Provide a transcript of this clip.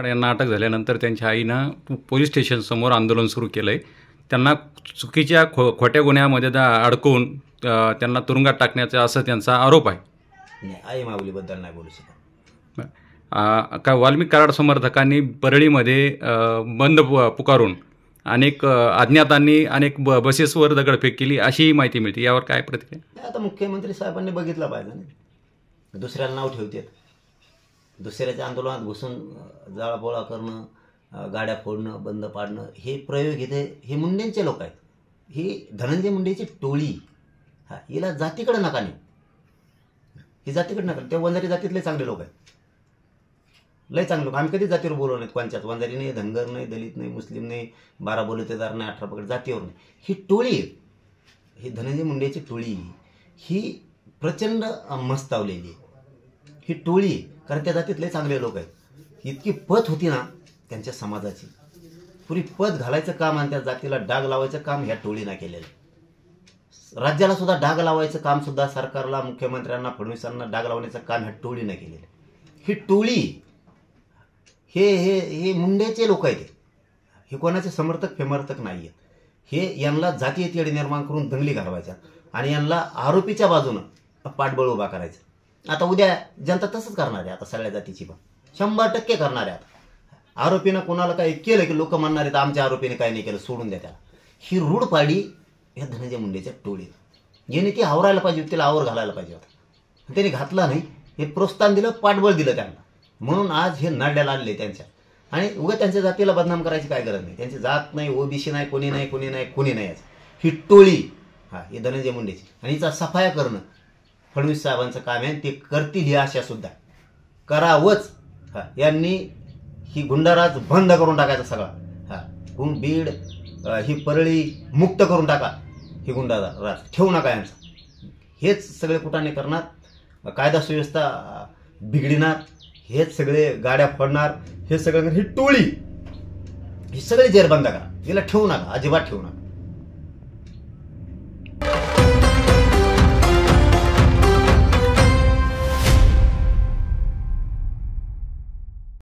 यांना अटक झाल्यानंतर त्यांच्या आईनं पोलीस स्टेशनसमोर आंदोलन सुरू केलं आहे. त्यांना चुकीच्या खोट्या गुन्ह्यामध्ये अडकवून त्यांना तुरुंगात टाकण्याचा असं त्यांचा आरोप आहे. नाही, आई माऊलीबद्दल नाही बोलू शकत. का वाल्मिक कराड समर्थकांनी परळीमध्ये बंद पुकारून अनेक अज्ञातांनी अनेक बसेसवर दगडफेक केली अशी माहिती मिळते. यावर काय प्रतिक्रिया? आता मुख्यमंत्री साहेबांनी बघितलं पाहिजे ना, दुसऱ्याला नाव ठेवतात, दुसऱ्याच्या आंदोलनात घुसून जाळपोळा करणं, गाड्या फोडणं, बंद पाडणं, हे प्रयोग इथे हे मुंडेंचे लोक आहेत. ही धनंजय मुंडेची टोळी. हिला जातीकडे नका नाही, ही जातीकडे नका. ते वंजारी जातीतले चांगले लोक आहेत, लय चांगले लोक. आम्ही कधीच जातीवर बोलवलं नाहीत कोणच्याच. वंजारी नाही, धनगर नाही, दलित नाही, मुस्लिम नाही, 12 बलुतेदार नाही, 18 पकड, जातीवर नाही. ही टोळी आहे, ही धनंजय मुंडेची टोळी. ही प्रचंड मस्तावलेली आहे ही टोळी, कारण त्या जातीतले चांगले लोक आहेत. इतकी पत होती ना त्यांच्या समाजाची, पुरी पत घालायचं काम आणि त्या जातीला डाग लावायचं काम ह्या टोळीनं केलेलं. राज्याला सुद्धा डाग लावायचं काम सुद्धा सरकारला, मुख्यमंत्र्यांना, फडणवीसांना डाग लावण्याचं काम ह्या टोळीनं केलेलं. ही टोळी हे हे हे मुंडेचे लोक आहेत. हे कोणाचे समर्थक फेमर्थक नाही आहेत. हे यांना जातीय तेढ निर्माण करून दंगली घालवायच्या आणि यांना आरोपीच्या बाजूनं पाठबळ उभा करायचं. आता उद्या जनता तसंच करणार आहे. आता सगळ्या जातीची पण 100% करणार आहे. आता आरोपीनं कोणाला काही केलं की लोक म्हणणार आहेत आमच्या आरोपीने काही नाही केलं, सोडून द्या त्याला. ही रूढ पाडी ह्या धनंजय मुंडेच्या टोळीत. ज्याने ती आवरायला पाहिजे होती, तिला आवर घालायला पाहिजे होता, त्याने घातला नाही. हे प्रोत्साहन दिलं, पाठबळ दिलं त्यांना, म्हणून आज हे नरड्याला आले त्यांच्या. आणि उगा त्यांच्या जातीला बदनाम करायची काय गरज नाही. त्यांची जात नाही, ओबीसी नाही, कोणी नाही, कोणी नाही, कोणी नाही. ही टोळी ही धनंजय मुंडेची, आणि हिचा सफाया करणं फडणवीस साहेबांचं काम आहे. ते करतील ही आशा सुद्धा करावंच. यांनी ही गुंडाराज बंद करून टाकायचा सगळा. बीड ही परळी मुक्त करून टाका. ही गुंडाराज ठेवू नका यांचा. हेच सगळे कुटाने करणार, कायदा सुव्यवस्था बिघडिणार, हेच सगळे गाड्या फोडणार, हे सगळं. ही टोळी ही सगळी जेर बंद करा, हिला ठेवू नका, अजिबात ठेवू नका.